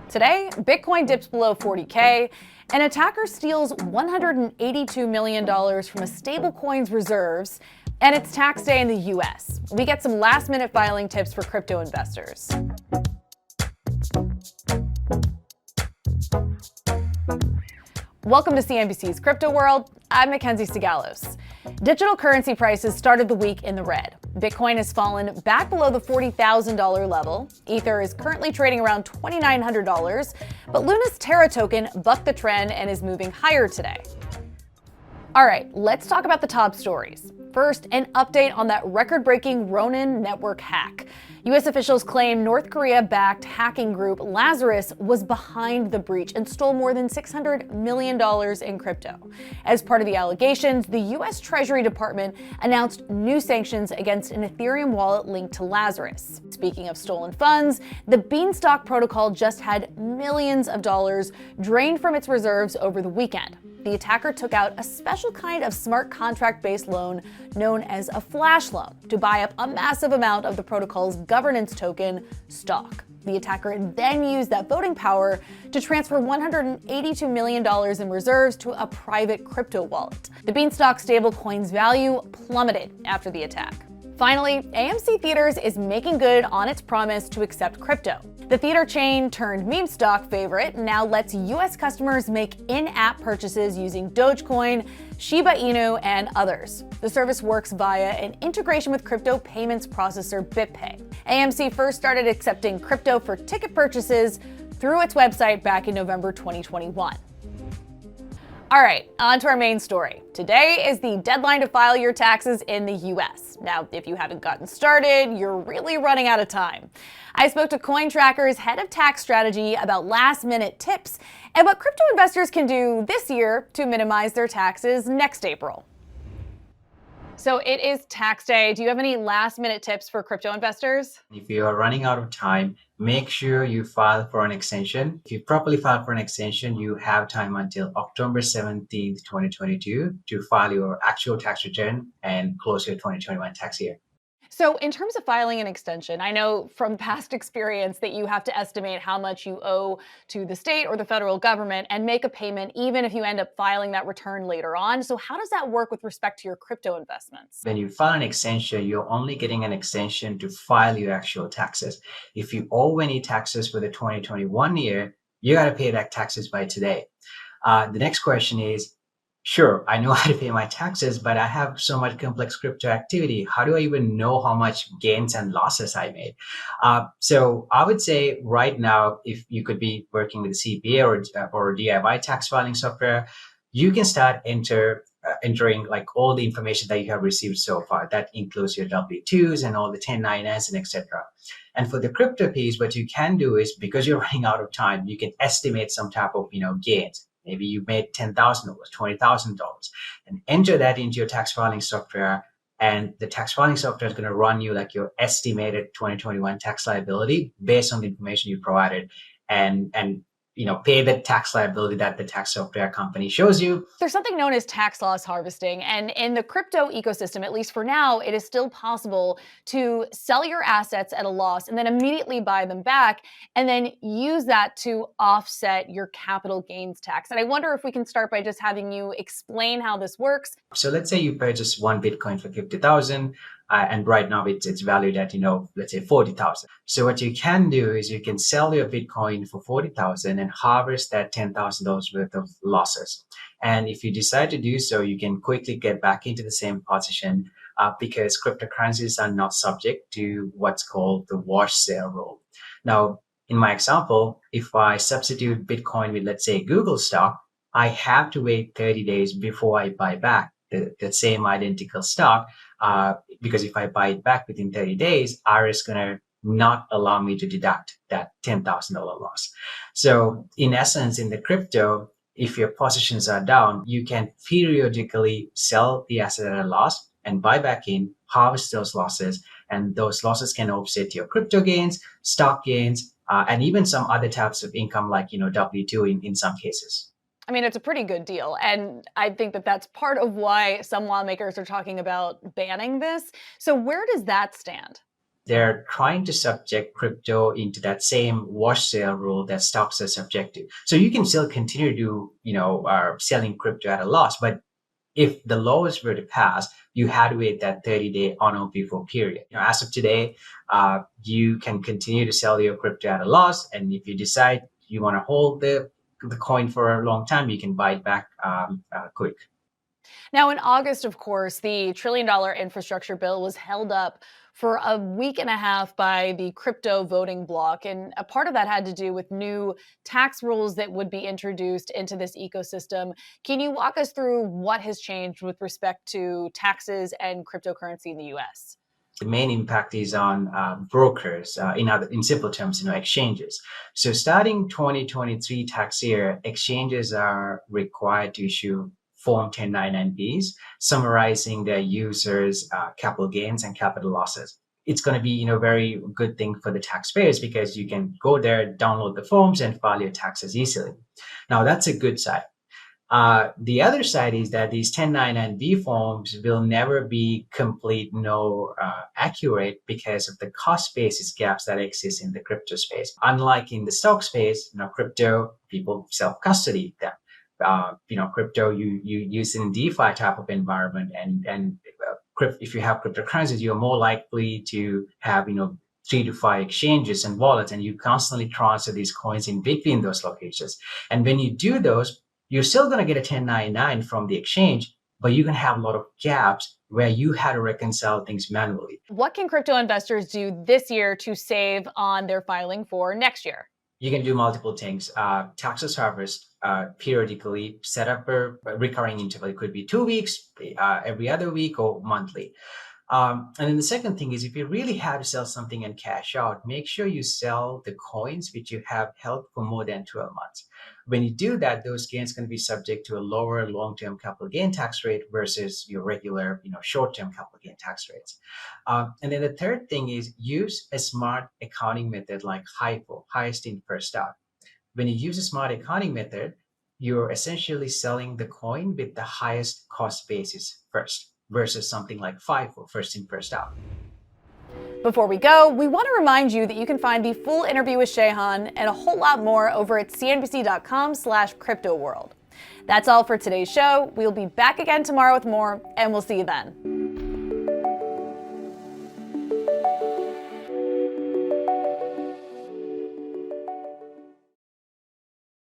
Today, Bitcoin dips below 40K. An attacker steals $182 million from a stablecoin's reserves, and it's tax day in the US. We get some last-minute filing tips for crypto investors. Welcome to CNBC's Crypto World. I'm Mackenzie Sigalos. Digital currency prices started the week in the red. Bitcoin has fallen back below the $40,000 level. Ether is currently trading around $2,900, but Luna's Terra token bucked the trend and is moving higher today. All right, let's talk about the top stories. First, an update on that record-breaking Ronin network hack. U.S. officials claim North Korea-backed hacking group Lazarus was behind the breach and stole more than $600 million in crypto. As part of the allegations, the U.S. Treasury Department announced new sanctions against an Ethereum wallet linked to Lazarus. Speaking of stolen funds, the Beanstalk protocol just had millions of dollars drained from its reserves over the weekend. The attacker took out a special kind of smart contract-based loan known as a flash loan to buy up a massive amount of the protocol's governance token, Stock. The attacker then used that voting power to transfer $182 million in reserves to a private crypto wallet. The Beanstalk stablecoin's value plummeted after the attack. Finally, AMC Theaters is making good on its promise to accept crypto. The theater chain turned meme stock favorite now lets U.S. customers make in-app purchases using Dogecoin, Shiba Inu, and others. The service works via an integration with crypto payments processor BitPay. AMC first started accepting crypto for ticket purchases through its website back in November 2021. All right, on to our main story. Today is the deadline to file your taxes in the US. Now, if you haven't gotten started, you're really running out of time. I spoke to CoinTracker's head of tax strategy about last-minute tips and what crypto investors can do this year to minimize their taxes next April. So it is tax day. Do you have any last-minute tips for crypto investors? If you are running out of time, make sure you file for an extension. If you properly file for an extension, you have time until October 17th, 2022 to file your actual tax return and close your 2021 tax year. So in terms of filing an extension, I know from past experience that you have to estimate how much you owe to the state or the federal government and make a payment even if you end up filing that return later on. So how does that work with respect to your crypto investments? When you file an extension, you're only getting an extension to file your actual taxes. If you owe any taxes for the 2021 year, you got to pay that taxes by today. The next question is, sure, I know how to pay my taxes, but I have so much complex crypto activity. How do I even know how much gains and losses I made? So I would say right now, if you could be working with a CPA or DIY tax filing software, you can start entering like all the information that you have received so far. That includes your W-2s and all the 1099s and etc. And for the crypto piece, what you can do is, because you're running out of time, you can estimate some type of gains. Maybe you made $10,000, $20,000, and enter that into your tax filing software. And the tax filing software is going to run you like your estimated 2021 tax liability based on the information you provided, and pay the tax liability that the tax software company shows you. There's something known as tax loss harvesting, and in the crypto ecosystem, at least for now, it is still possible to sell your assets at a loss and then immediately buy them back and then use that to offset your capital gains tax. And I wonder if we can start by just having you explain how this works. So let's say you purchase one Bitcoin for 50,000. And right now it's valued at, let's say 40,000. So what you can do is you can sell your Bitcoin for 40,000 and harvest that $10,000 worth of losses. And if you decide to do so, you can quickly get back into the same position because cryptocurrencies are not subject to what's called the wash sale rule. Now, in my example, if I substitute Bitcoin with, let's say, Google stock, I have to wait 30 days before I buy back the same identical stock. Because if I buy it back within 30 days, IRS is going to not allow me to deduct that $10,000 loss. So in essence, in the crypto, if your positions are down, you can periodically sell the asset at a loss and buy back in, harvest those losses, and those losses can offset your crypto gains, stock gains, and even some other types of income like W-2 in some cases. I mean, it's a pretty good deal. And I think that that's part of why some lawmakers are talking about banning this. So where does that stand? they're trying to subject crypto into that same wash sale rule that stocks are subject to. So you can still continue to, selling crypto at a loss, but if the laws were to pass, you had to wait that 30-day on or before period. As of today, you can continue to sell your crypto at a loss, and if you decide you want to hold the coin for a long time, you can buy it back quick. Now, in August, of course, the $1 trillion infrastructure bill was held up for a week and a half by the crypto voting bloc. And a part of that had to do with new tax rules that would be introduced into this ecosystem. Can you walk us through what has changed with respect to taxes and cryptocurrency in the US? The main impact is on brokers, in simple terms, exchanges. So starting 2023 tax year, exchanges are required to issue Form 1099-Bs, summarizing their users' capital gains and capital losses. It's going to be, very good thing for the taxpayers because you can go there, download the forms, and file your taxes easily. Now, that's a good side. The other side is that these 1099-B forms will never be complete nor accurate because of the cost basis gaps that exist in the crypto space. Unlike in the stock space, crypto, people self-custody them. Crypto you use in DeFi type of environment, and if you have cryptocurrencies, you're more likely to have 3 to 5 exchanges and wallets, and you constantly transfer these coins in between those locations. And when you do those, you're still going to get a 1099 from the exchange, but you can have a lot of gaps where you had to reconcile things manually. What can crypto investors do this year to save on their filing for next year? You can do multiple things. Taxes harvest periodically, set up a recurring interval. It could be 2 weeks, every other week, or monthly. And then the second thing is, if you really have to sell something and cash out, make sure you sell the coins which you have held for more than 12 months. When you do that, those gains can be subject to a lower long-term capital gain tax rate versus your regular, short-term capital gain tax rates. And then the third thing is use a smart accounting method like HIFO, highest in first out. When you use a smart accounting method, you're essentially selling the coin with the highest cost basis first, versus something like FIFO, first in, first out. Before we go, we want to remind you that you can find the full interview with Shehan and a whole lot more over at cnbc.com/cryptoworld. That's all for today's show. We'll be back again tomorrow with more, and we'll see you then.